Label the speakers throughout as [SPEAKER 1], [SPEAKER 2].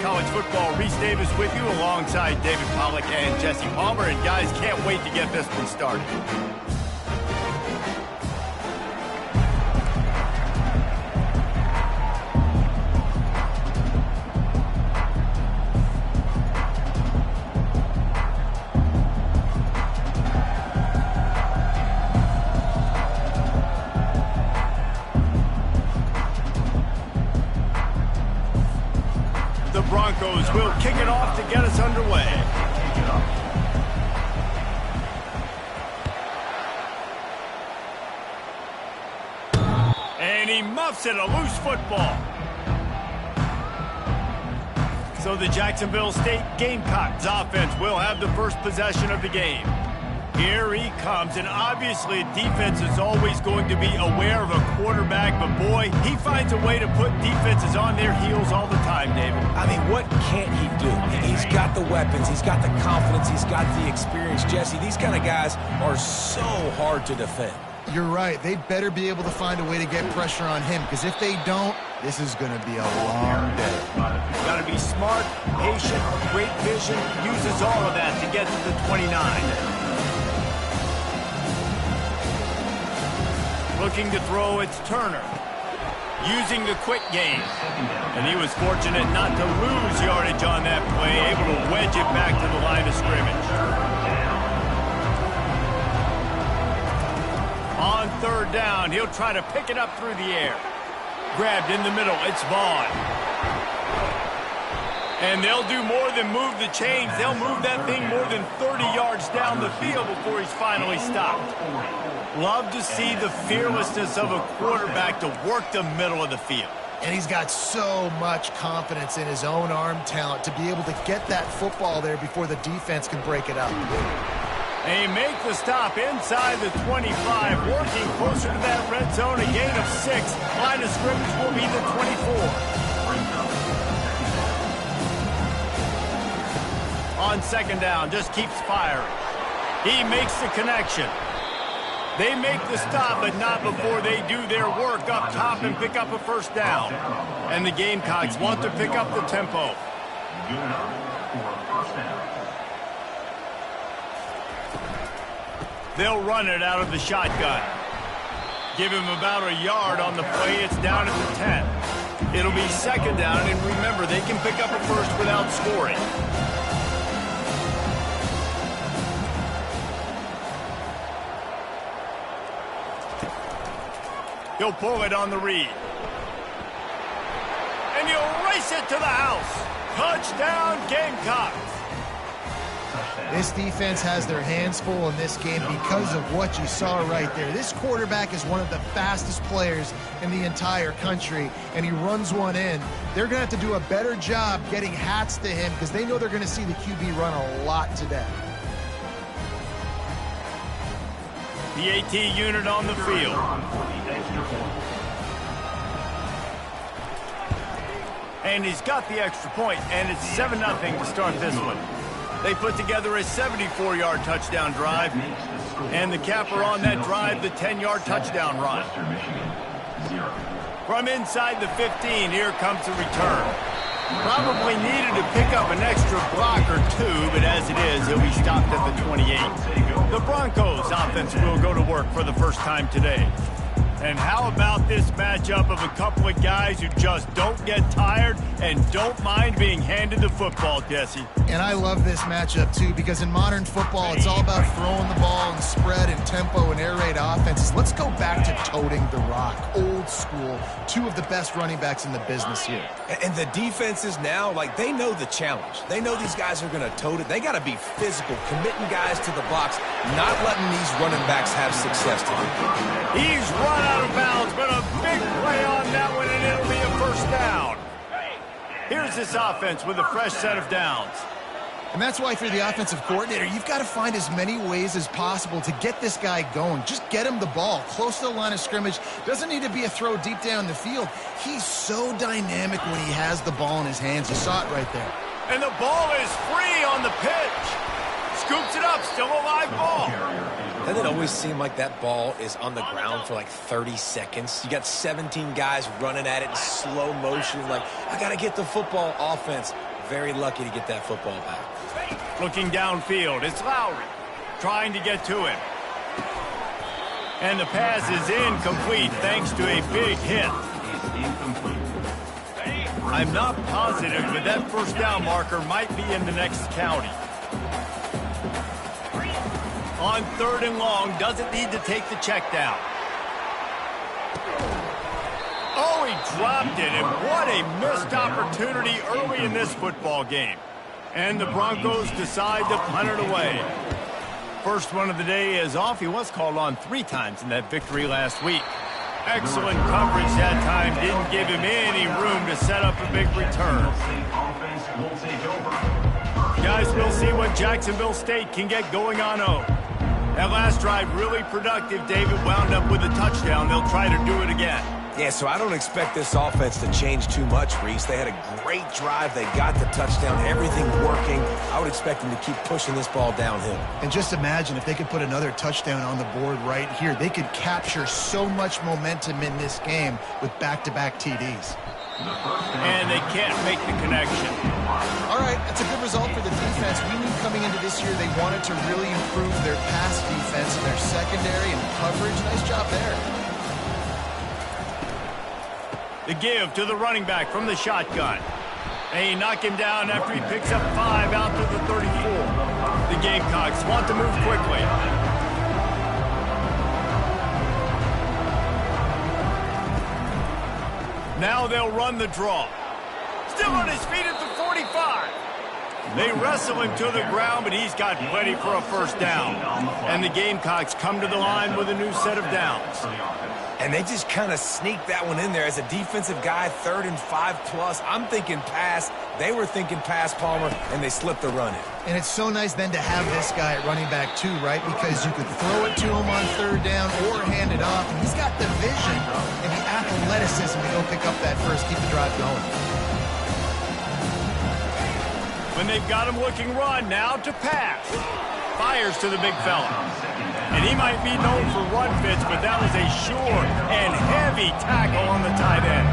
[SPEAKER 1] College football, Reese Davis with you alongside David Pollack and Jesse Palmer. And guys, can't wait to get this one started. The Broncos will kick it off to get us underway. And he muffs it, a loose football. So the Jacksonville State Gamecocks offense will have the first possession of the game. Here he comes, and obviously defense is always going to be aware of a quarterback, but boy, he finds a way to put defenses on their heels all the time, David.
[SPEAKER 2] I mean, what can't he do? He's got the weapons, he's got the confidence, he's got the experience. Jesse, these kind of guys are so hard to defend.
[SPEAKER 3] You're right. They better be able to find a way to get pressure on him, because if they don't, this is going to be a long day.
[SPEAKER 1] Got to be smart, patient, great vision, uses all of that to get to the 29. Looking to throw, it's Turner. Using the quick game. And he was fortunate not to lose yardage on that play, able to wedge it back to the line of scrimmage. On third down, he'll try to pick it up through the air. Grabbed in the middle, it's Vaughn. And they'll do more than move the chains. They'll move that thing more than 30 yards down the field before he's finally stopped. Love to see the fearlessness of a quarterback to work the middle of the field.
[SPEAKER 3] And he's got so much confidence in his own arm talent to be able to get that football there before the defense can break it up.
[SPEAKER 1] They make the stop inside the 25, working closer to that red zone, a gain of 6. Line of scrimmage will be the 24. On second down, just keeps firing. He makes the connection. They make the stop, but not before they do their work up top and pick up a first down. And the Gamecocks want to pick up the tempo. They'll run it out of the shotgun. Give him about a yard on the play. It's down at the 10. It'll be second down, and remember, they can pick up a first without scoring. He'll pull it on the read. And he'll race it to the house. Touchdown, Gamecocks.
[SPEAKER 3] This defense has their hands full in this game because of what you saw right there. This quarterback is one of the fastest players in the entire country, and he runs one in. They're going to have to do a better job getting hats to him because they know they're going to see the QB run a lot today.
[SPEAKER 1] The AT unit on the field. And he's got the extra point, and it's 7-0 to start this one. They put together a 74-yard touchdown drive, and the capper on that drive, the 10-yard touchdown run. From inside the 15, here comes the return. Probably needed to pick up an extra block or two, but as it is, he'll be stopped at the 28. The Broncos offense will go to work for the first time today. And how about this matchup of a couple of guys who just don't get tired and don't mind being handed the football, Jesse?
[SPEAKER 3] And I love this matchup, too, because in modern football, it's all about throwing the ball and spread and tempo and air raid offenses. Let's go back to toting the rock, old school, two of the best running backs in the business here.
[SPEAKER 2] And the defenses now, like, they know the challenge. They know these guys are going to tote it. They got to be physical, committing guys to the box, not letting these running backs have success today.
[SPEAKER 1] He's run out of bounds, but a big play on that one, and it'll be a first down. Here's this offense with a fresh set of downs.
[SPEAKER 3] And that's why, if you're the offensive coordinator, you've got to find as many ways as possible to get this guy going. Just get him the ball close to the line of scrimmage. Doesn't need to be a throw deep down the field. He's so dynamic when he has the ball in his hands. You saw it right there.
[SPEAKER 1] And the ball is free on the pitch. Scoops it up, still a live ball.
[SPEAKER 2] Doesn't it always seem like that ball is on the ground for like 30 seconds? You got 17 guys running at it in slow motion. Like, I got to get the football. Offense, very lucky to get that football back.
[SPEAKER 1] Looking downfield, it's Lowry trying to get to him. And the pass is incomplete thanks to a big hit. I'm not positive, but that first down marker might be in the next county. On 3rd and long, doesn't need to take the check down. Oh, he dropped it, and what a missed opportunity early in this football game. And the Broncos decide to punt it away. First one of the day is off. He was called on 3 times in that victory last week. Excellent coverage that time. Didn't give him any room to set up a big return. Guys, we'll see what Jacksonville State can get going on 0. That last drive really productive. David wound up with a touchdown. They'll try to do it again.
[SPEAKER 2] Yeah, so I don't expect this offense to change too much, Reese. They had a great drive. They got the touchdown. Everything working. I would expect them to keep pushing this ball downhill.
[SPEAKER 3] And just imagine if they could put another touchdown on the board right here. They could capture so much momentum in this game with back-to-back TDs.
[SPEAKER 1] And they can't make the connection.
[SPEAKER 3] All right, that's a good result for the defense. We knew coming into this year they wanted to really improve their pass defense and their secondary and coverage. Nice job there.
[SPEAKER 1] The give to the running back from the shotgun. They knock him down after he picks up 5 out to the 34. The Gamecocks want to move quickly. Now they'll run the draw. Still on his feet at the 45. They wrestle him to the ground, but he's got plenty for a first down. And the Gamecocks come to the line with a new set of downs.
[SPEAKER 2] And they just kind of sneaked that one in there. As a defensive guy, 3rd and 5+. I'm thinking pass. They were thinking pass, Palmer, and they slipped the run in.
[SPEAKER 3] And it's so nice then to have this guy at running back too, right? Because you could throw it to him on 3rd down or hand it off. And he's got the vision and the athleticism to go pick up that first, keep the drive going.
[SPEAKER 1] When they've got him looking run, now to pass. Fires to the big fella. And he might be known for run fits, but that was a sure and heavy tackle on the tight end.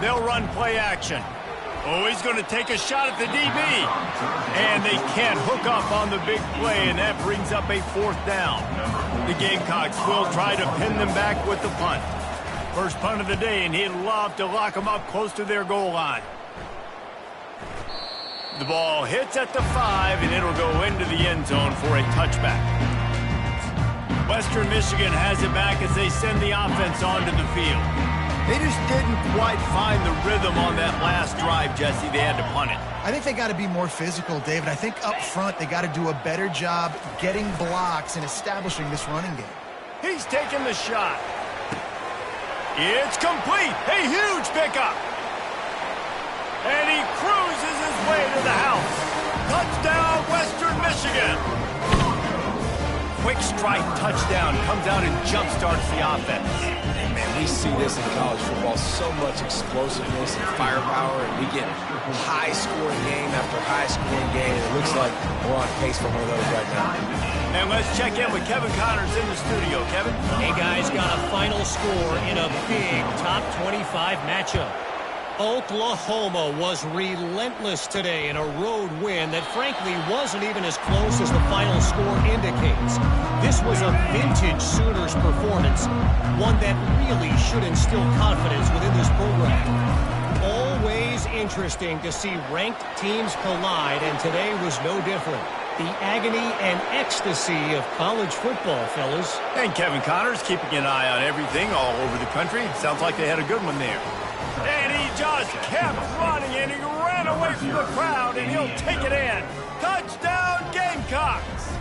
[SPEAKER 1] They'll run play action. Oh, he's going to take a shot at the DB. And they can't hook up on the big play, and that brings up a 4th down. The Gamecocks will try to pin them back with the punt. First punt of the day, and he'd love to lock them up close to their goal line. The ball hits at the 5, and it'll go into the end zone for a touchback. Western Michigan has it back as they send the offense onto the field. They just didn't quite find the rhythm on that last drive, Jesse. They had to punt it.
[SPEAKER 3] I think they got to be more physical, David. I think up front they got to do a better job getting blocks and establishing this running game.
[SPEAKER 1] He's taking the shot. It's complete. A huge pickup. And he cruises his way to the house. Touchdown, Western Michigan. Quick strike touchdown comes out and jump-starts the offense.
[SPEAKER 2] Man, we see this in college football, so much explosiveness and firepower, and we get high-scoring game after high-scoring game, and it looks like we're on pace for one of those right now.
[SPEAKER 1] And let's check in with Kevin Connors in the studio. Kevin?
[SPEAKER 4] Hey, guys, got a final score in a big top 25 matchup. Oklahoma was relentless today in a road win that frankly wasn't even as close as the final score indicates. This was a vintage Sooners performance, one that really should instill confidence within this program. Always interesting to see ranked teams collide, and today was no different. The agony and ecstasy of college football, fellas.
[SPEAKER 1] And Kevin Connors keeping an eye on everything all over the country. Sounds like they had a good one there. And he just kept running, and he ran away from the crowd, and he'll take it in. Touchdown, Gamecocks!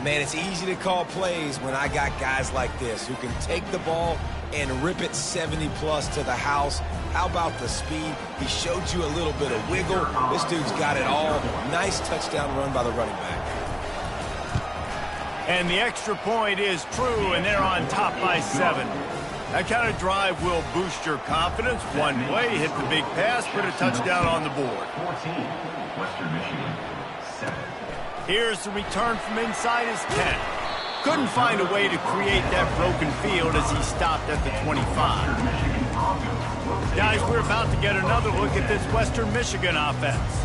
[SPEAKER 2] Man, it's easy to call plays when I got guys like this who can take the ball and rip it 70+ to the house. How about the speed? He showed you a little bit of wiggle. This dude's got it all. Nice touchdown run by the running back.
[SPEAKER 1] And the extra point is true, and they're on top by 7. That kind of drive will boost your confidence. One play, hit the big pass, put a touchdown on the board.
[SPEAKER 5] 14, Western Michigan, 7.
[SPEAKER 1] Here's the return from inside is Kttn. Couldn't find a way to create that broken field as he stopped at the 25. Guys, we're about to get another look at this Western Michigan offense.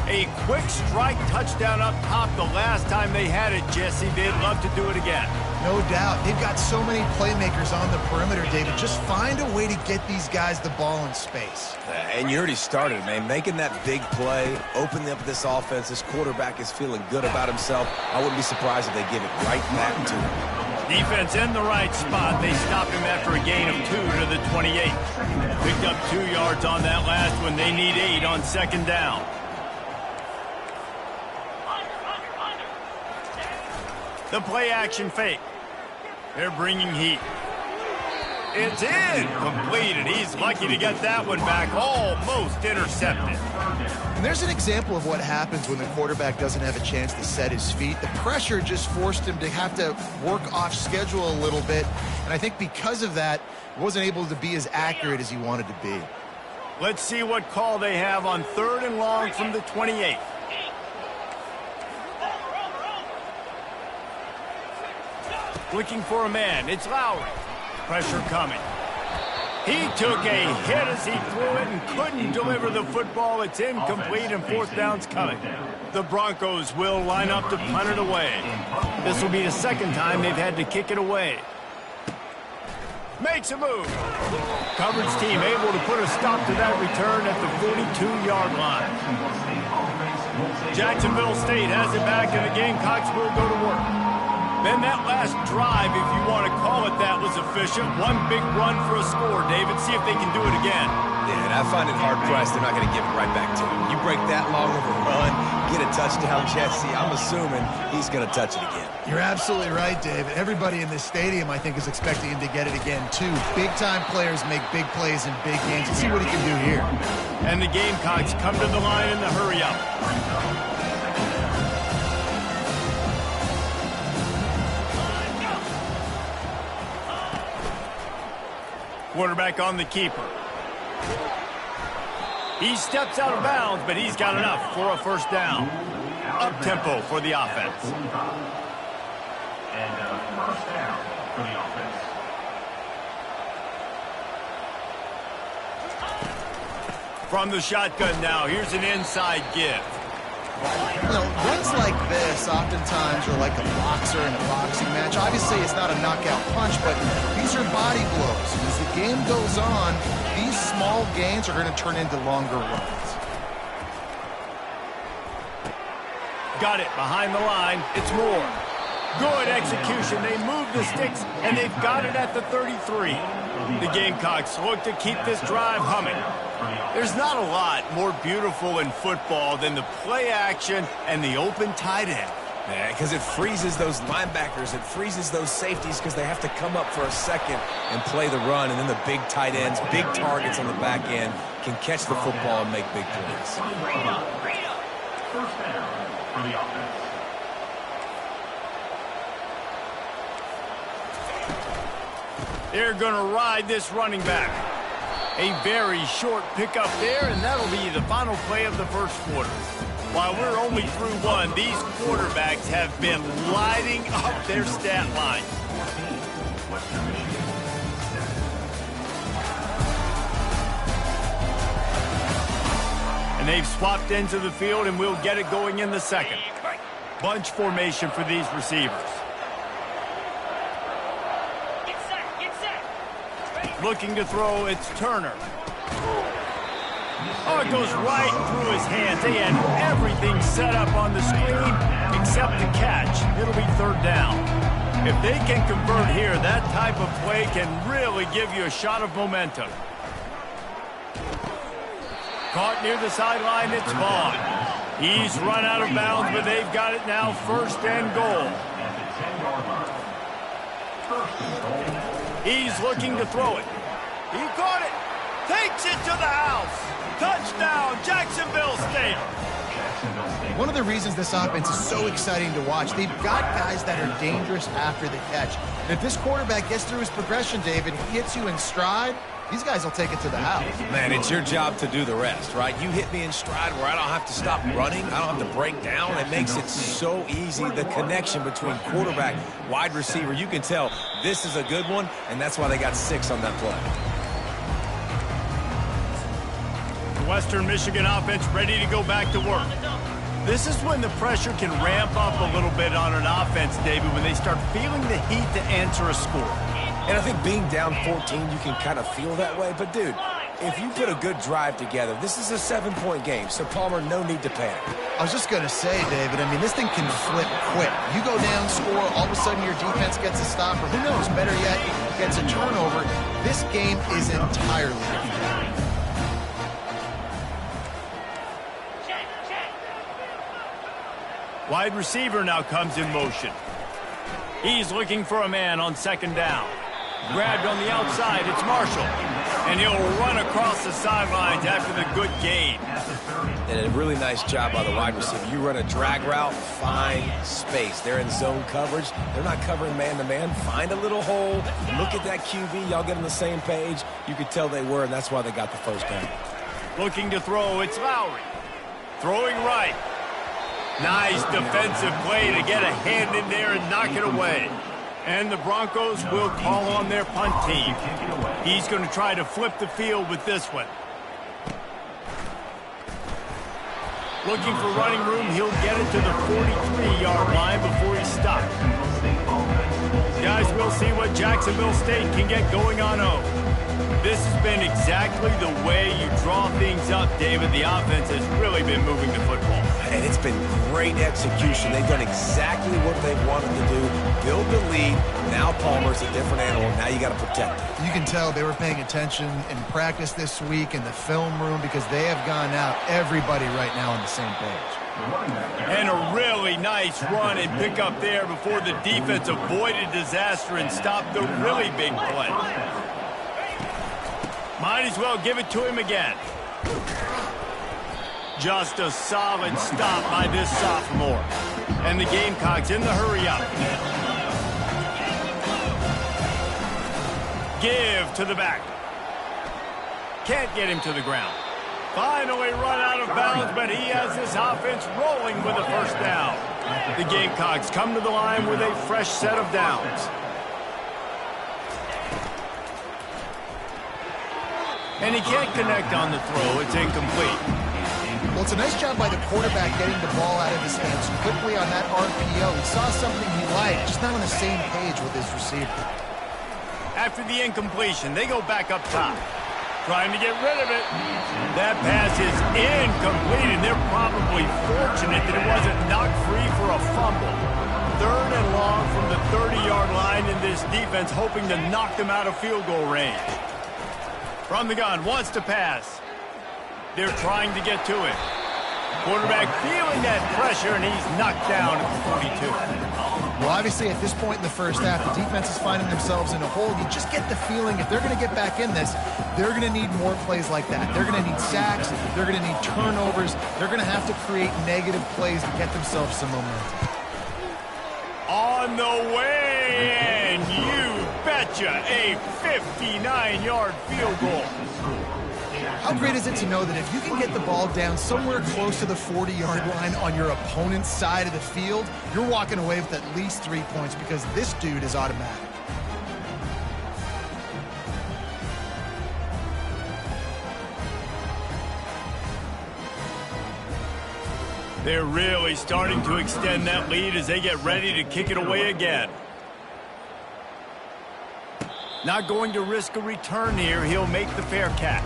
[SPEAKER 1] A quick strike touchdown up top the last time they had it, Jesse. They'd love to do it again.
[SPEAKER 3] No doubt. They've got so many playmakers on the perimeter, David. Just find a way to get these guys the ball in space.
[SPEAKER 2] And you already started, man. Making that big play, opening up this offense. This quarterback is feeling good about himself. I wouldn't be surprised if they give it right back to him.
[SPEAKER 1] Defense in the right spot. They stopped him after a gain of 2 to the 28. Picked up 2 yards on that last one. They need 8 on second down. The play action fake. They're bringing heat. It's in. Completed. He's lucky to get that one back. Almost intercepted.
[SPEAKER 3] And there's an example of what happens when the quarterback doesn't have a chance to set his feet. The pressure just forced him to have to work off schedule a little bit. And I think because of that, he wasn't able to be as accurate as he wanted to be.
[SPEAKER 1] Let's see what call they have on 3rd and long from the 28. Looking for a man. It's Lowry. Pressure coming. He took a hit as he threw it and couldn't deliver the football. It's incomplete and 4th down's coming. The Broncos will line up to punt it away. This will be the 2nd time they've had to kick it away. Makes a move. Coverage team able to put a stop to that return at the 42-yard line. Jacksonville State has it back and the Gamecocks will go to work. Then that last drive, if you want to call it that, was efficient. One big run for a score, David. See if they can do it again.
[SPEAKER 2] Yeah, and I find it hard-pressed they're not going to give it right back to him. You break that long of a run, get a touchdown, Jesse, I'm assuming he's going to touch it again.
[SPEAKER 3] You're absolutely right, David. Everybody in this stadium, I think, is expecting him to get it again, too. Big-time players make big plays in big games. Let's see what he can do here.
[SPEAKER 1] And the Gamecocks come to the line in the hurry-up. Quarterback on the keeper. He steps out of bounds, but he's got enough for a 1st down. Up-tempo for the offense.
[SPEAKER 5] And 1st down for the offense.
[SPEAKER 1] From the shotgun now, here's an inside give.
[SPEAKER 3] You know, runs like this oftentimes are like a boxer in a boxing match. Obviously, it's not a knockout punch, but these are body blows. And as the game goes on, these small gains are going to turn into longer runs.
[SPEAKER 1] Got it behind the line. It's Moore. Good execution. They move the sticks, and they've got it at the 33. The Gamecocks look to keep this drive humming. There's not a lot more beautiful in football than the play action and the open tight end.
[SPEAKER 2] Yeah, because it freezes those linebackers. It freezes those safeties because they have to come up for a second and play the run. And then the big tight ends, big targets on the back end can catch the football and make big plays.
[SPEAKER 5] 1st down for the offense.
[SPEAKER 1] They're going to ride this running back. A very short pickup there, and that'll be the final play of the 1st quarter. While we're only through 1, these quarterbacks have been lighting up their stat line. And they've swapped into the field, and we'll get it going in the 2nd. Bunch formation for these receivers. Looking to throw, it's Turner. Oh, it goes right through his hands. They had everything set up on the screen except the catch. It'll be 3rd down. If they can convert here, that type of play can really give you a shot of momentum. Caught near the sideline, it's Vaughn. He's run out of bounds, but they've got it now 1st and goal. He's looking to throw it. He caught it. Takes it to the house. Touchdown, Jacksonville State.
[SPEAKER 3] One of the reasons this offense is so exciting to watch, they've got guys that are dangerous after the catch. And if this quarterback gets through his progression, David, he hits you in stride, these guys will take it to the house.
[SPEAKER 2] Man, it's your job to do the rest, right? You hit me in stride where I don't have to stop running. I don't have to break down. It makes it so easy, the connection between quarterback, wide receiver. You can tell this is a good one, and that's why they got 6 on that play.
[SPEAKER 1] Western Michigan offense ready to go back to work. This is when the pressure can ramp up a little bit on an offense, David, when they start feeling the heat to answer a score.
[SPEAKER 2] And I think being down 14, you can kind of feel that way. But, dude, if you put a good drive together, this is a 7-point game. So, Palmer, no need to panic.
[SPEAKER 3] I was just going to say, David, I mean, this thing can flip quick. You go down, score, all of a sudden your defense gets a stop, or who knows, better yet, gets a turnover. This game is entirely different.
[SPEAKER 1] Wide receiver now comes in motion. He's looking for a man on second down. Grabbed on the outside, it's Marshall. And he'll run across the sidelines after the good gain.
[SPEAKER 2] And a really nice job by the wide receiver. You run a drag route, find space. They're in zone coverage. They're not covering man-to-man. Find a little hole. Look at that QB. Y'all get on the same page. You could tell they were, and that's why they got the first down.
[SPEAKER 1] Looking to throw, it's Lowry. Throwing right. Nice defensive play to get a hand in there and knock it away. And the Broncos will call on their punt team. He's going to try to flip the field with this one. Looking for running room, he'll get it to the 43-yard line before he stops. Guys, we'll see what Jacksonville State can get going on 0. This has been exactly the way you draw things up, David. The offense has really been moving the football.
[SPEAKER 2] And it's been great execution. They've done exactly what they've wanted to do. Build the lead. Now Palmer's a different animal. Now you got to protect it.
[SPEAKER 3] You can tell they were paying attention in practice this week in the film room because they have gone out, everybody right now on the same page.
[SPEAKER 1] And a really nice run and pick up there before the defense avoided disaster and stopped the really big play. Might as well give it to him again. Just a solid stop by this sophomore. And the Gamecocks in the hurry-up. Give to the back. Can't get him to the ground. Finally run out of bounds, but he has this offense rolling with a first down. The Gamecocks come to the line with a fresh set of downs. And he can't connect on the throw. It's incomplete.
[SPEAKER 3] Well, it's a nice job by the quarterback getting the ball out of his hands quickly on that RPO. He saw something he liked, just not on the same page with his receiver.
[SPEAKER 1] After the incompletion, they go back up top. Trying to get rid of it. That pass is incomplete, and they're probably fortunate that it wasn't knocked free for a fumble. 3rd and long from the 30-yard line, in this defense hoping to knock them out of field goal range. From the gun, wants to pass. They're trying to get to it. Quarterback feeling that pressure, and he's knocked down at the 42.
[SPEAKER 3] Well, obviously, at this point in the first half, the defense is finding themselves in a hole. You just get the feeling if they're going to get back in this, they're going to need more plays like that. They're going to need sacks. They're going to need turnovers. They're going to have to create negative plays to get themselves some momentum.
[SPEAKER 1] On the way, and you betcha, a 59-yard field goal.
[SPEAKER 3] How great is it to know that if you can get the ball down somewhere close to the 40-yard line on your opponent's side of the field, you're walking away with at least 3 points because this dude is automatic.
[SPEAKER 1] They're really starting to extend that lead as they get ready to kick it away again. Not going to risk a return here. He'll make the fair catch.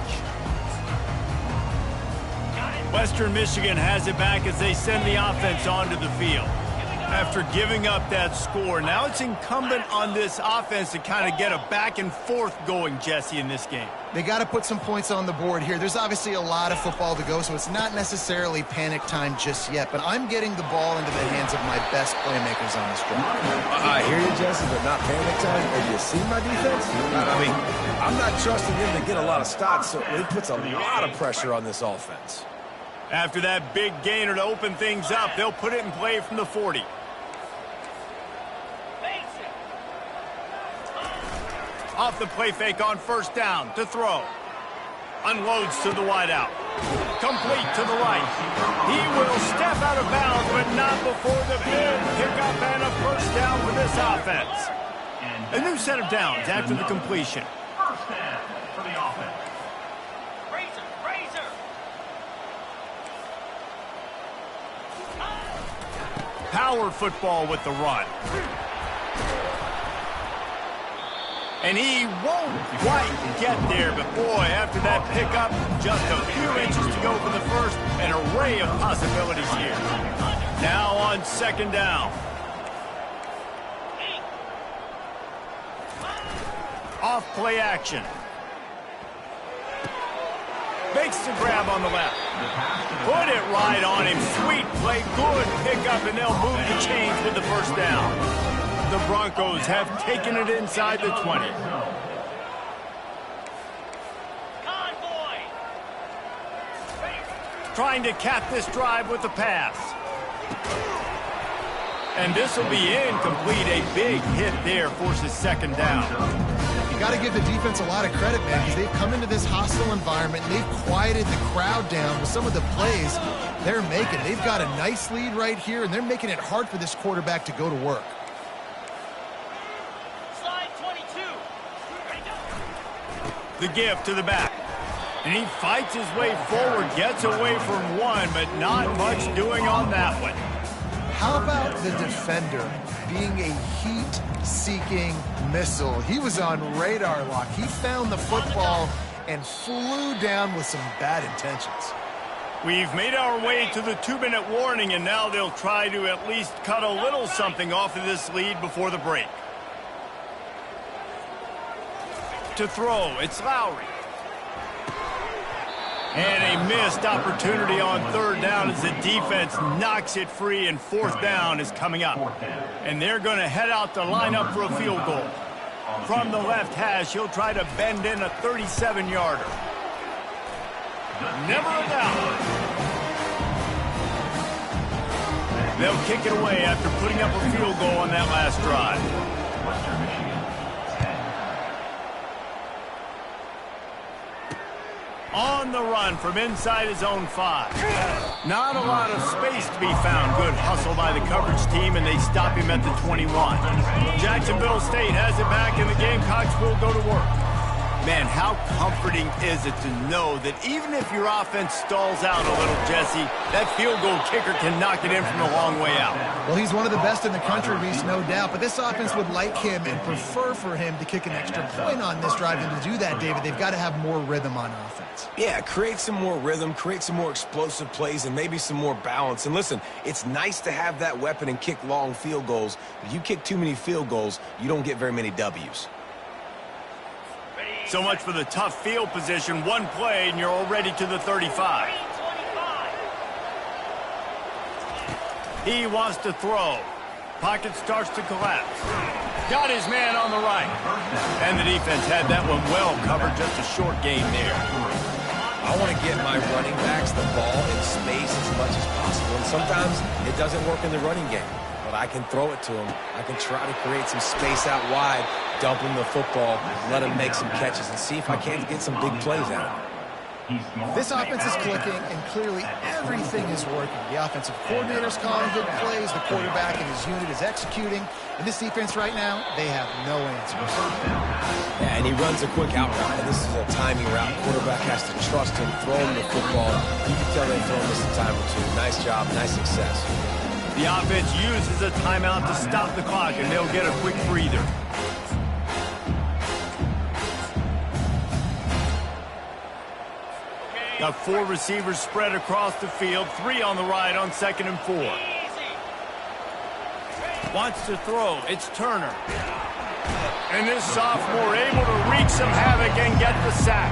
[SPEAKER 1] Western Michigan has it back as they send the offense onto the field. After giving up that score, now it's incumbent on this offense to kind of get a back and forth going, Jesse, in this game.
[SPEAKER 3] They got to put some points on the board here. There's obviously a lot of football to go, so it's not necessarily panic time just yet, but I'm getting the ball into the hands of my best playmakers on this drive.
[SPEAKER 2] I hear you, Jesse, but not panic time. Have you seen my defense? I mean, I'm not trusting them to get a lot of stops, so it puts a lot of pressure on this offense.
[SPEAKER 1] After that big gainer to open things up, they'll put it in play from the 40. Off the play fake on first down to throw. Unloads to the wideout. Complete to the right. He will step out of bounds, but not before the big pickup and a first down for this offense. A new set of downs after the completion.
[SPEAKER 5] First down for the offense.
[SPEAKER 1] Power football with the run. And he won't quite get there, but boy, after that pickup, just a few inches to go for the first, an array of possibilities here. Now on second down. Off play action. Makes the grab on the left. Put it right on him. Sweet play, good pickup, and they'll move the chains with the first down. The Broncos have taken it inside the 20. Trying to cap this drive with the pass. And this will be incomplete. A big hit there forces second down.
[SPEAKER 3] You got to give the defense a lot of credit, man, because they've come into this hostile environment and they've quieted the crowd down with some of the plays they're making. They've got a nice lead right here, and they're making it hard for this quarterback to go to work.
[SPEAKER 1] The give to the back. And he fights his way forward, gets away from one, but not much doing on that one.
[SPEAKER 3] How about the defender being a heat-seeking missile? He was on radar lock. He found the football and flew down with some bad intentions.
[SPEAKER 1] We've made our way to the 2-minute warning, and now they'll try to at least cut a little something off of this lead before the break. To throw, it's Lowry. And a missed opportunity on third down as the defense knocks it free, and fourth down is coming up. And they're going to head out to line up for a field goal. From the left hash, he'll try to bend in a 37-yarder. Never a doubt. They'll kick it away after putting up a field goal on that last drive. On the run from inside his own 5. Not a lot of space to be found. Good hustle by the coverage team, and they stop him at the 21. Jacksonville State has it back, and the Gamecocks will go to work. Man, how comforting is it to know that even if your offense stalls out a little, Jesse, that field goal kicker can knock it in from a long way out.
[SPEAKER 3] Well, he's one of the best in the country, Reese, no doubt. But this offense would like him and prefer for him to kick an extra point on this drive. And to do that, David, they've got to have more rhythm on offense.
[SPEAKER 2] Yeah, create some more rhythm, create some more explosive plays, and maybe some more balance. And listen, it's nice to have that weapon and kick long field goals. If you kick too many field goals, you don't get very many W's.
[SPEAKER 1] So much for the tough field position. One play, and you're already to the 35. He wants to throw. Pocket starts to collapse. Got his man on the right. And the defense had that one well covered. Just a short gain there.
[SPEAKER 2] I want to get my running backs the ball in space as much as possible. And sometimes it doesn't work in the running game. But I can throw it to him. I can try to create some space out wide, dump him the football, let him make some catches, and see if I can't get some big plays out of him.
[SPEAKER 3] This offense is clicking, and clearly everything is working. The offensive coordinator's calling good plays. The quarterback and his unit is executing. And this defense right now, they have no answers.
[SPEAKER 2] Yeah, and he runs a quick out route, and this is a timing route. Quarterback has to trust him, throw him the football. You can tell they've thrown this a time or two. Nice job, nice success.
[SPEAKER 1] The offense uses a timeout to stop the clock, and they'll get a quick breather. Got 4 receivers spread across the field, 3 on the right on 2nd and 4. Wants to throw. It's Turner. And this sophomore able to wreak some havoc and get the sack.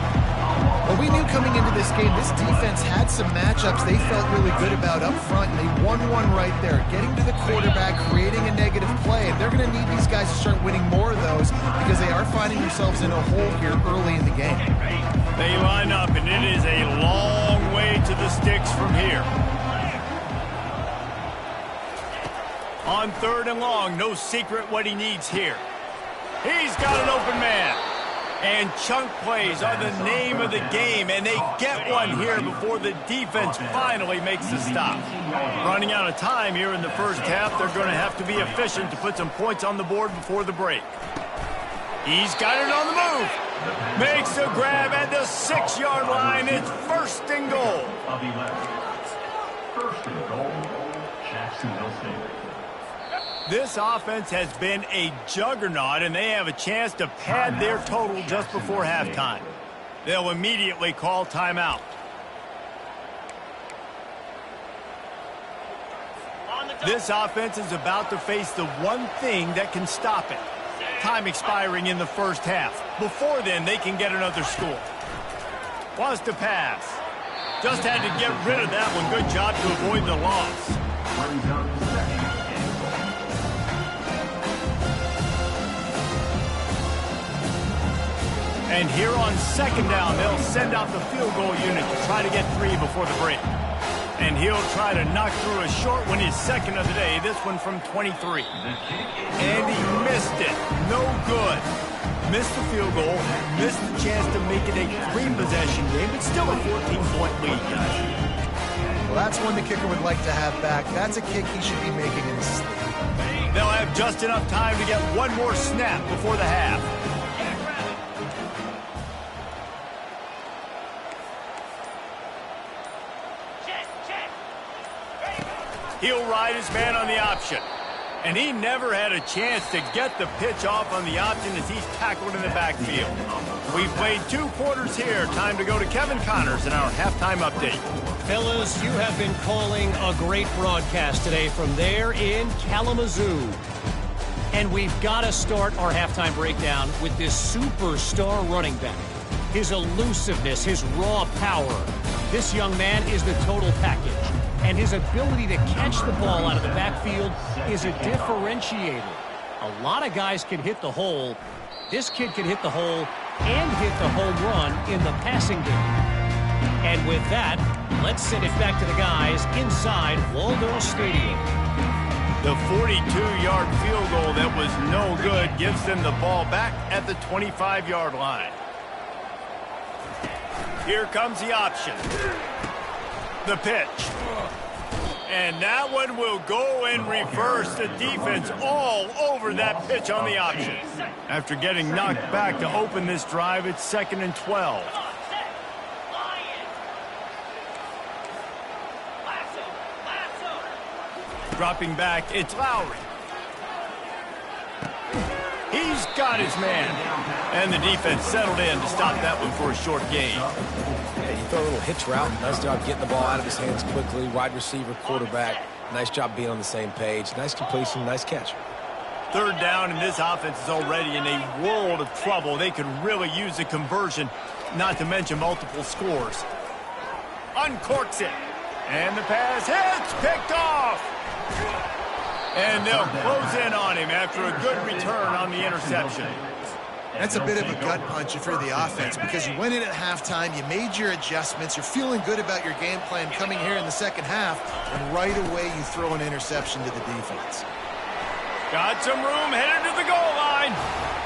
[SPEAKER 3] Well, we knew coming into this game, this defense had some matchups they felt really good about up front, and they won one right there, getting to the quarterback, creating a negative play, and they're going to need these guys to start winning more of those because they are finding themselves in a hole here early in the game.
[SPEAKER 1] They line up, and it is a long way to the sticks from here. On 3rd and long, no secret what he needs here. He's got an open man. And chunk plays are the name of the game, and they get one here before the defense finally makes the stop. Running out of time here in the first half, they're going to have to be efficient to put some points on the board before the break. He's got it on the move. Makes a grab at the 6-yard line. It's 1st and goal.
[SPEAKER 5] 1st and goal, Jacksonville State.
[SPEAKER 1] This offense has been a juggernaut, and they have a chance to pad their total just before halftime. They'll immediately call timeout. This offense is about to face the one thing that can stop it. Time expiring in the first half. Before then, they can get another score. Wants to pass. Just had to get rid of that one. Good job to avoid the loss. And here on 2nd down, they'll send out the field goal unit to try to get 3 before the break. And he'll try to knock through a short one, his 2nd of the day, this one from 23. And he missed it. No good. Missed the field goal, missed the chance to make it a 3-possession game, but still a 14-point lead, guys.
[SPEAKER 3] Well, that's one the kicker would like to have back. That's a kick he should be making in his sleep.
[SPEAKER 1] They'll have just enough time to get one more snap before the half. He'll ride his man on the option. And he never had a chance to get the pitch off on the option as he's tackled in the backfield. We've played 2 quarters here. Time to go to Kevin Connors in our halftime update.
[SPEAKER 4] Fellas, you have been calling a great broadcast today from there in Kalamazoo. And we've got to start our halftime breakdown with this superstar running back. His elusiveness, his raw power. This young man is the total package. And his ability to catch the ball out of the backfield is a differentiator. A lot of guys can hit the hole. This kid can hit the hole and hit the home run in the passing game. And with that, let's send it back to the guys inside Waldo Stadium.
[SPEAKER 1] The 42-yard field goal that was no good gives them the ball back at the 25-yard line. Here comes the option. The pitch. And that one will go in reverse. The defense all over that pitch on the option. After getting knocked back to open this drive, it's 2nd and 12. Dropping back, it's Lowry. He's got his man. And the defense settled in to stop that one for a short gain.
[SPEAKER 2] Yeah, you throw a little hitch route. Nice job getting the ball out of his hands quickly. Wide receiver, quarterback. Nice job being on the same page. Nice completion, nice catch.
[SPEAKER 1] 3rd down, and this offense is already in a world of trouble. They could really use a conversion, not to mention multiple scores. Uncorks it. And the pass hits, picked off. And they'll close in on him after a good return on the interception.
[SPEAKER 3] That's a bit of a gut punch for the offense because you went in at halftime, you made your adjustments, you're feeling good about your game plan coming here in the 2nd half, and right away you throw an interception to the defense.
[SPEAKER 1] Got some room, headed to the goal line.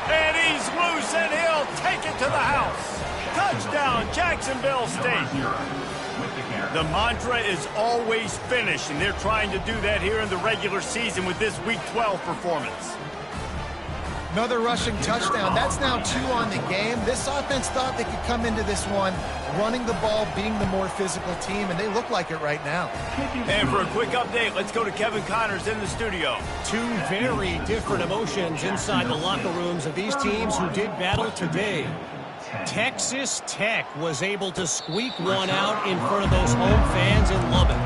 [SPEAKER 1] And he's loose, and he'll take it to the house. Touchdown, Jacksonville State. The mantra is always finish, and they're trying to do that here in the regular season with this Week 12 performance.
[SPEAKER 3] Another rushing touchdown. That's now 2 on the game. This offense thought they could come into this one running the ball, being the more physical team, and they look like it right now.
[SPEAKER 1] And for a quick update, let's go to Kevin Connors in the studio.
[SPEAKER 4] 2 very different emotions inside the locker rooms of these teams who did battle today. Texas Tech was able to squeak one out in front of those home fans in Lubbock.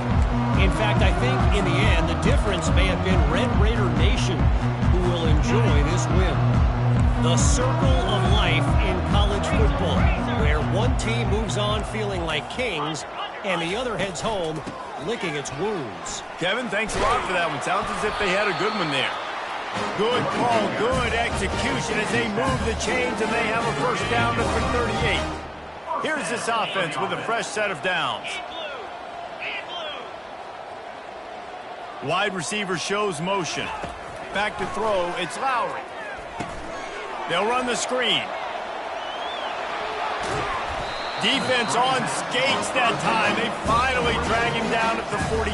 [SPEAKER 4] In fact, I think in the end, the difference may have been Red Raider Nation, who will enjoy this win. The circle of life in college football, where One team moves on feeling like kings, and the other heads home licking its wounds.
[SPEAKER 1] Kevin, thanks a lot for that one. Sounds as if they had a good one there. Good call, good execution as they move the chains and they have a first down for 38. Here's this offense with a fresh set of downs. Wide receiver shows motion. Back to throw, it's Lowry. They'll run the screen. Defense on skates that time. They finally drag him down at the 42.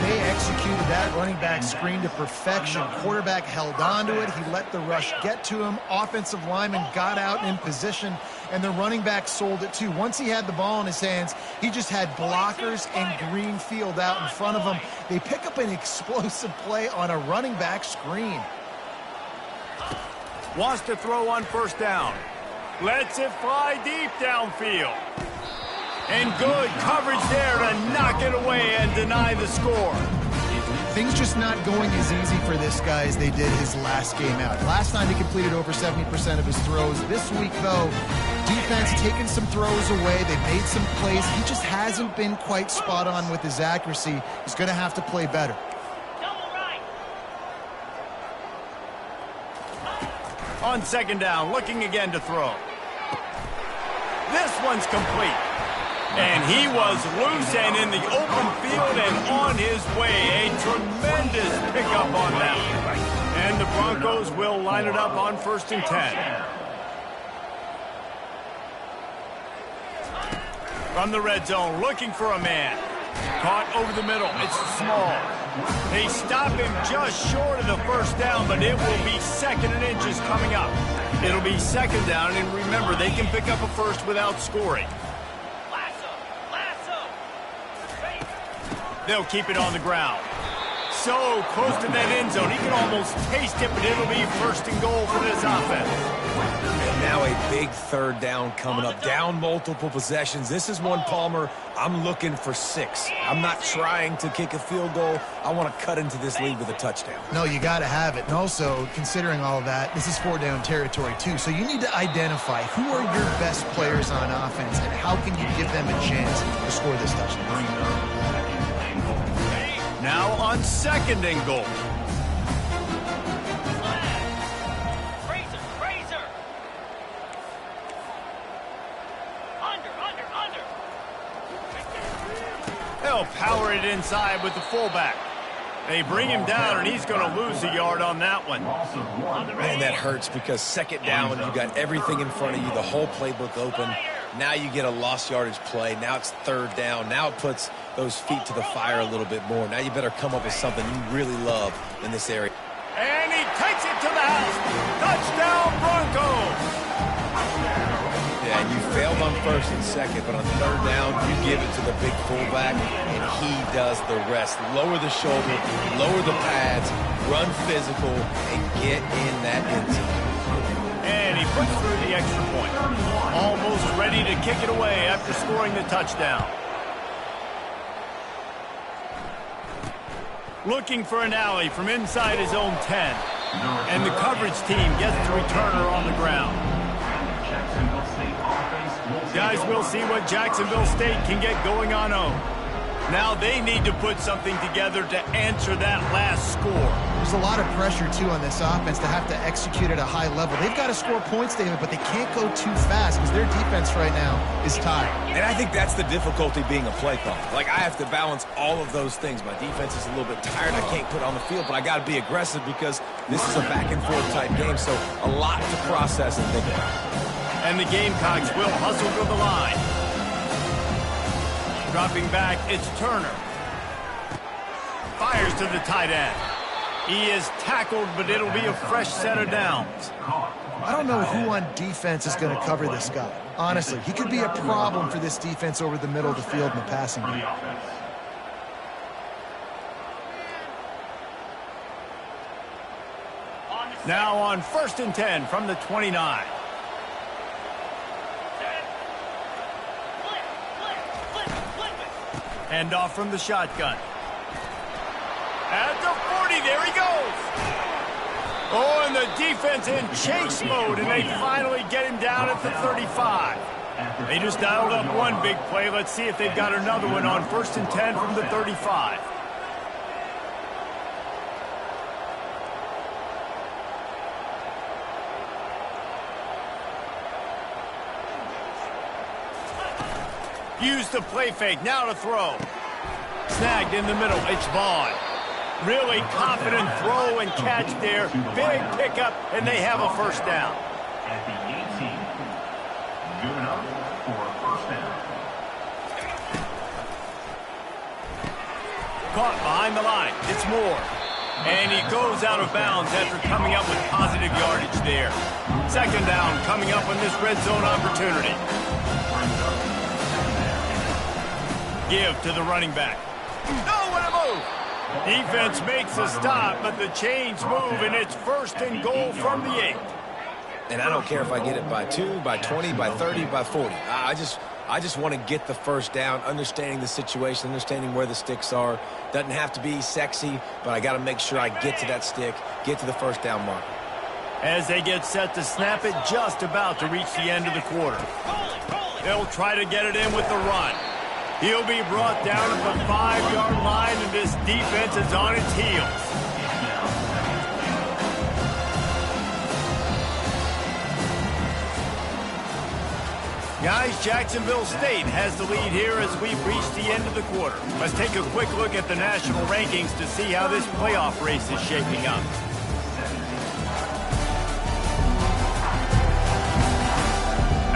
[SPEAKER 3] They executed that running back screen to perfection. Quarterback held on to it. He let the rush get to him. Offensive lineman got out in position, and the running back sold it too. Once he had the ball in his hands, he just had blockers and green field out in front of him. They pick up an explosive play on a running back screen.
[SPEAKER 1] Wants to throw on first down. Lets it fly deep downfield. And good coverage there to knock it away and deny the score.
[SPEAKER 3] Things just not going as easy for this guy as they did his last game out. Last time he completed over 70% of his throws. This week, though, defense taking some throws away. They made some plays. He just hasn't been quite spot on with his accuracy. He's going to have to play better.
[SPEAKER 1] On second down, looking again to throw. This one's complete. And he was loose and in the open field and on his way. A tremendous pickup on that one. And the Broncos will line it up on 1st and 10. From the red zone, looking for a man. Caught over the middle. It's small. They stop him just short of the first down, but it will be 2nd and inches coming up. It'll be 2nd down, and remember, they can pick up a first without scoring. They'll keep it on the ground. So close to that end zone. He can almost taste it, but it'll be 1st and goal for this offense.
[SPEAKER 2] And now a big 3rd down coming up. Down multiple possessions. This is one, Palmer, I'm looking for 6. I'm not trying to kick a field goal. I want to cut into this lead with a touchdown.
[SPEAKER 3] No, you got to have it. And also, considering all of that, this is 4-down territory, too. So you need to identify who are your best players on offense and how can you give them a chance to score this touchdown.
[SPEAKER 1] Now on 2nd and goal. They'll power it inside with the fullback. They bring him down, and he's going to lose a yard on that one.
[SPEAKER 2] Man, that hurts because 2nd down, you got everything in front of you, the whole playbook open. Now you get a lost yardage play. Now it's 3rd down. Now it puts those feet to the fire a little bit more. Now you better come up with something you really love in this area.
[SPEAKER 1] And he takes it to the house. Touchdown, Broncos.
[SPEAKER 2] Yeah, you failed on 1st and 2nd, but on 3rd down, you give it to the big fullback, and he does the rest. Lower the shoulder, lower the pads, run physical, and get in that end zone.
[SPEAKER 1] And he puts through the extra point. Almost ready to kick it away after scoring the touchdown. Looking for an alley from inside his own 10. And the coverage team gets the returner on the ground. Guys, we'll see what Jacksonville State can get going on own. Now they need to put something together to answer that last score.
[SPEAKER 3] There's a lot of pressure, too, on this offense to have to execute at a high level. They've got to score points, David, but they can't go too fast because their defense right now is tired.
[SPEAKER 2] And I think that's the difficulty being a play caller. Like, I have to balance all of those things. My defense is a little bit tired. I can't put it on the field, but I got to be aggressive because this is a back-and-forth type game, so a lot to process and think about.
[SPEAKER 1] And the Gamecocks will hustle to the line. Dropping back, it's Turner. Fires to the tight end. He is tackled, but it'll be a fresh set of downs.
[SPEAKER 3] I don't know who on defense is going to cover this guy. Honestly, he could be a problem for this defense over the middle of the field in the passing game.
[SPEAKER 1] Now on 1st and 10 from the 29. Hand off from the shotgun. At the 40, there he goes. Oh, and the defense in chase mode, and they finally get him down at the 35. They just dialed up one big play. Let's see if they've got another one on 1st and 10 from the 35. Use the play fake, now to throw. Snagged in the middle, it's Vaughn. Really confident throw and catch there. Big pickup, and they have a first down.
[SPEAKER 5] At the 18, good enough for a first down.
[SPEAKER 1] Caught behind the line, it's Moore. And he goes out of bounds after coming up with positive yardage there. Second down coming up on this red zone opportunity. Give to the running back. Nowhere to move. Defense makes a stop, but the chains move, and it's 1st and goal from the 8.
[SPEAKER 2] And I don't care if I get it by 2, by 20, by 30, by 40. I just want to get the first down, understanding the situation, understanding where the sticks are. Doesn't have to be sexy, but I got to make sure I get to that stick, get to the first down mark.
[SPEAKER 1] As they get set to snap it, just about to reach the end of the quarter. They'll try to get it in with the run. He'll be brought down at the 5-yard line, and this defense is on its heels. Guys, Jacksonville State has the lead here as we've reached the end of the quarter. Let's take a quick look at the national rankings to see how this playoff race is shaping up.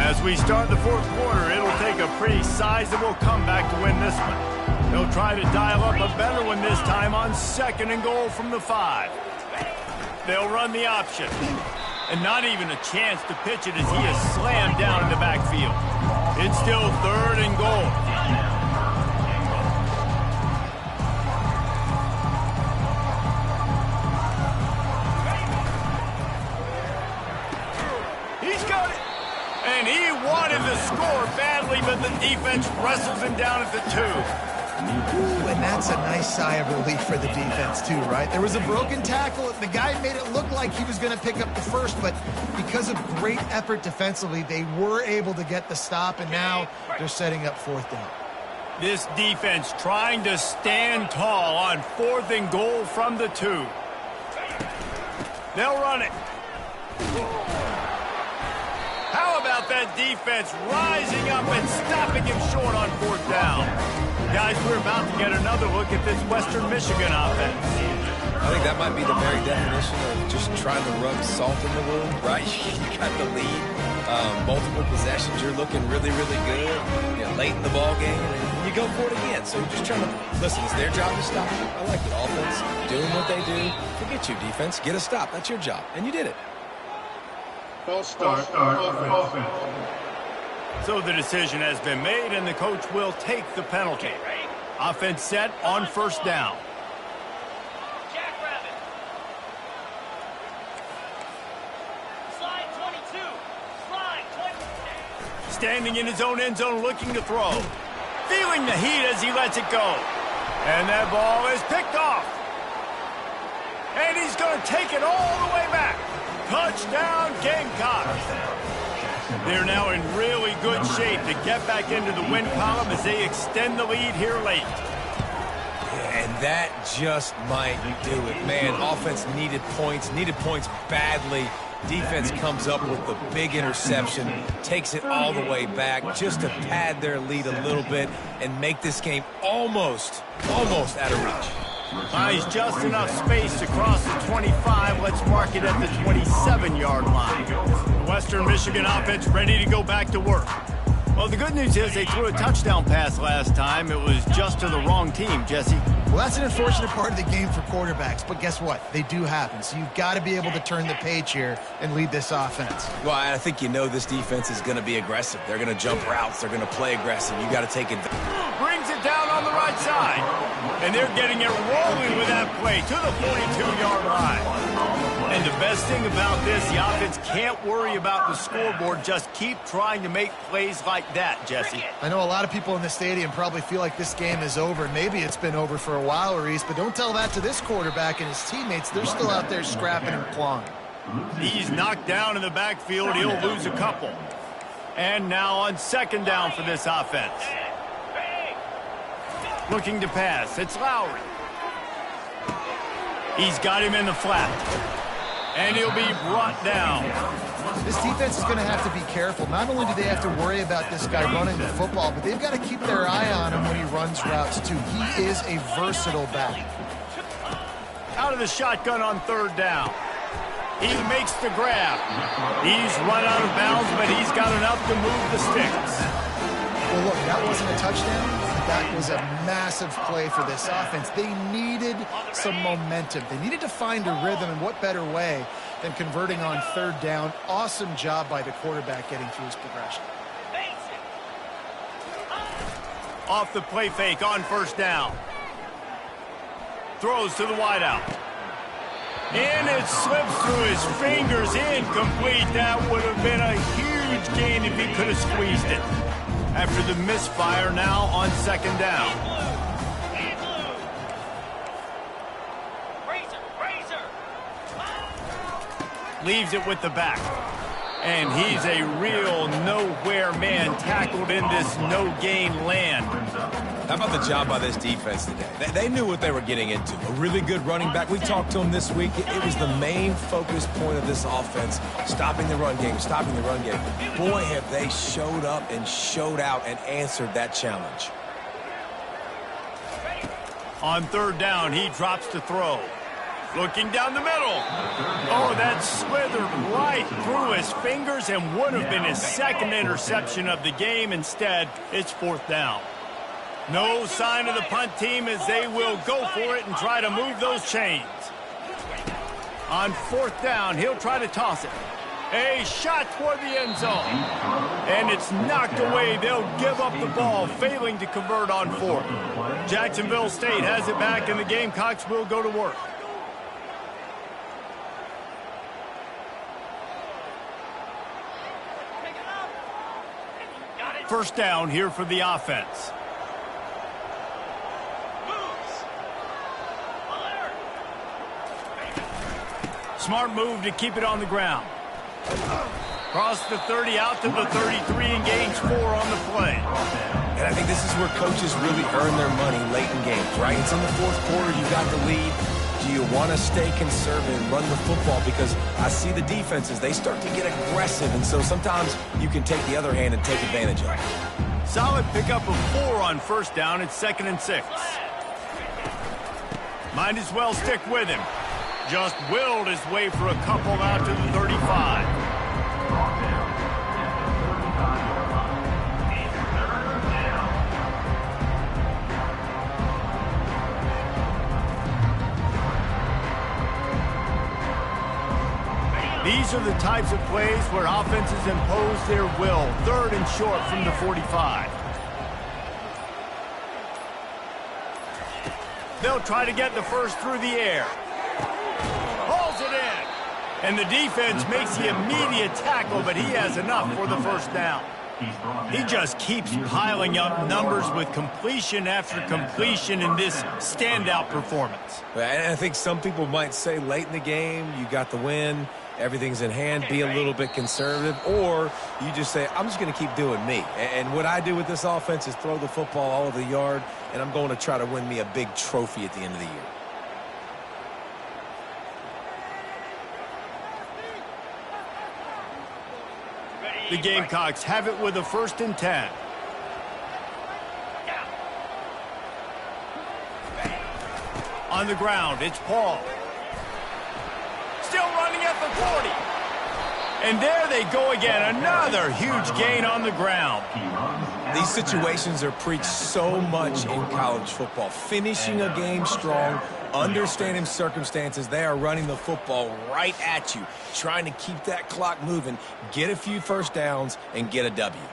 [SPEAKER 1] As we start the 4th quarter, it'll take a pretty sizable comeback to win this one. They'll try to dial up a better one this time on 2nd and goal from the 5. They'll run the option. And not even a chance to pitch it as he is slammed down in the backfield. It's still 3rd and goal. He's got it. And he wanted the score badly, but the defense wrestles him down at the 2.
[SPEAKER 3] Ooh, and that's a nice sigh of relief for the defense, too, right? There was a broken tackle. The guy made it look like he was going to pick up the first, but because of great effort defensively, they were able to get the stop, and now they're setting up 4th down.
[SPEAKER 1] This defense trying to stand tall on 4th and goal from the 2. They'll run it. How about that defense rising up and stopping him short on 4th down? Guys, we're about to get another look at this Western Michigan offense.
[SPEAKER 2] I think that might be the very definition of just trying to rub salt in the wound, right? You got the lead, multiple possessions, you're looking really, really good, late in the ball game, and you go for it again. So you're just trying to, listen, it's their job to stop you. I like the offense doing what they do. Forget you, defense. Get a stop. That's your job, and you did it.
[SPEAKER 5] False start offense.
[SPEAKER 1] So the decision has been made, and the coach will take the penalty. Offense set on 1st down.
[SPEAKER 6] Slide 22. Slide 22.
[SPEAKER 1] Standing in his own end zone looking to throw. Feeling the heat as he lets it go. And that ball is picked off. And he's going to take it all the way back. Touchdown, Gamecocks. They're now in really good shape to get back into the win column as they extend the lead here late.
[SPEAKER 2] Yeah, and that just might do it. Man, offense needed points badly. Defense comes up with the big interception, takes it all the way back just to pad their lead a little bit and make this game almost out of reach.
[SPEAKER 1] Buys just enough space to cross the 25. Let's mark it at the 27-yard line. The Western Michigan offense ready to go back to work. Well, the good news is they threw a touchdown pass last time. It was just to the wrong team, Jesse.
[SPEAKER 3] Well, that's an unfortunate part of the game for quarterbacks, but guess what? They do happen, so you've got to be able to turn the page here and lead this offense.
[SPEAKER 2] Well, I think this defense is going to be aggressive. They're going to jump routes. They're going to play aggressive. You got to take advantage.
[SPEAKER 1] Brings it down on the right side. And they're getting it rolling with that play to the 42-yard line. And the best thing about this, the offense can't worry about the scoreboard. Just keep trying to make plays like that, Jesse.
[SPEAKER 3] I know a lot of people in the stadium probably feel like this game is over. Maybe it's been over for a while, Reese, but don't tell that to this quarterback and his teammates. They're still out there scrapping and clawing.
[SPEAKER 1] He's knocked down in the backfield. He'll lose a couple. And now on second down for this offense. Looking to pass. It's Lowry. He's got him in the flat. And he'll be brought down.
[SPEAKER 3] This defense is going to have to be careful. Not only do they have to worry about this guy running the football, but they've got to keep their eye on him when he runs routes, too. He is a versatile back.
[SPEAKER 1] Out of the shotgun on third down. He makes the grab. He's run out of bounds, but he's got enough to move the sticks.
[SPEAKER 3] Well, look, that wasn't a touchdown. That was a massive play for this offense. They needed some momentum. They needed to find a rhythm, and what better way than converting on third down. Awesome job by the quarterback getting through his progression.
[SPEAKER 1] Off the play fake on first down. Throws to the wideout. And it slips through his fingers, incomplete. That would have been a huge gain if he could have squeezed it. After the misfire, now on second down. Leaves it with the back. And he's a real nowhere man tackled in this no-gain land.
[SPEAKER 2] How about the job by this defense today? They knew what they were getting into. A really good running back. We talked to him this week. It was the main focus point of this offense, stopping the run game, stopping the run game. Boy, have they showed up and showed out and answered that challenge.
[SPEAKER 1] On third down, he drops to throw. Looking down the middle. Oh, that slithered right through his fingers and would have been his second interception of the game. Instead, it's fourth down. No sign of the punt team as they will go for it and try to move those chains. On fourth down, he'll try to toss it. A shot toward the end zone. And it's knocked away. They'll give up the ball, failing to convert on fourth. Jacksonville State has it back, and the Gamecocks will go to work. First down here for the offense. Smart move to keep it on the ground. Cross the 30 out to the 33 and gains 4 on the play.
[SPEAKER 2] And I think this is where coaches really earn their money late in games, right? It's in the fourth quarter. You got the lead. Do you want to stay conservative and run the football? Because I see the defenses, they start to get aggressive, and so sometimes you can take the other hand and take advantage of it.
[SPEAKER 1] Solid pickup of 4 on first down. It's 2nd and 6. Might as well stick with him. Just willed his way for a couple out to the 35. These are the types of plays where offenses impose their will. 3rd and short from the 45. They'll try to get the first through the air. Hauls it in. And the defense makes the immediate tackle, but he has enough for the first down. He just keeps piling up numbers with completion after completion in this standout performance.
[SPEAKER 2] And I think some people might say late in the game, you got the win, everything's in hand, be a little bit conservative, or you just say, I'm just going to keep doing me. And what I do with this offense is throw the football all over the yard, and I'm going to try to win me a big trophy at the end of the year.
[SPEAKER 1] The Gamecocks have it with a 1st and 10. On the ground, it's Paul. Still running at the 40. And there they go again. Another huge gain on the ground.
[SPEAKER 2] These situations are preached so much in college football. Finishing a game strong, understanding circumstances. They are running the football right at you, trying to keep that clock moving, get a few first downs, and get a W.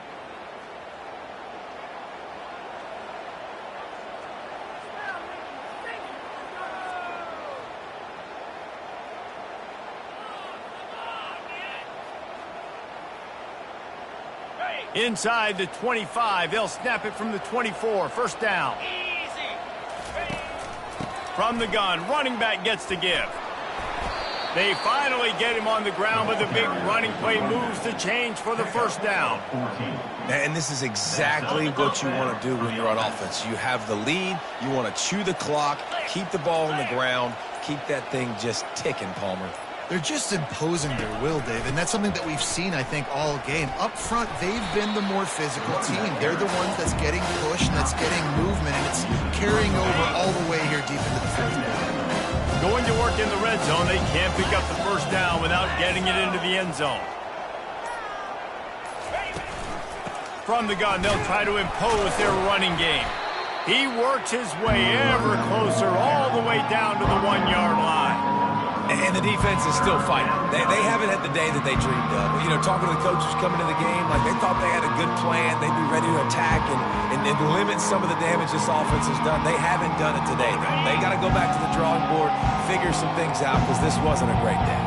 [SPEAKER 1] Inside the 25, they'll snap it from the 24. First down. From the gun, running back gets to give. They finally get him on the ground, but the big running play moves the change for the first down.
[SPEAKER 2] And this is exactly what you want to do when you're on offense. You have the lead, you want to chew the clock, keep the ball on the ground, keep that thing just ticking, Palmer.
[SPEAKER 3] They're just imposing their will, Dave, and that's something that we've seen, I think, all game. Up front, they've been the more physical team. They're the ones that's getting pushed and that's getting movement, and it's carrying over all the way here deep into the fourth quarter.
[SPEAKER 1] Going to work in the red zone, they can't pick up the first down without getting it into the end zone. From the gun, they'll try to impose their running game. He works his way ever closer all the way down to the 1-yard line.
[SPEAKER 2] And the defense is still fighting. They haven't had the day that they dreamed of. You know, talking to the coaches coming to the game, like they thought they had a good plan. They'd be ready to attack and limit some of the damage this offense has done. They haven't done it today, though. They got to go back to the drawing board, figure some things out, because this wasn't a great day.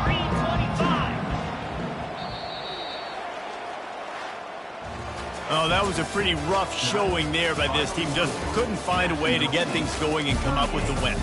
[SPEAKER 6] 325.
[SPEAKER 1] Oh, that was a pretty rough showing there by this team. Just couldn't find a way to get things going and come up with the win.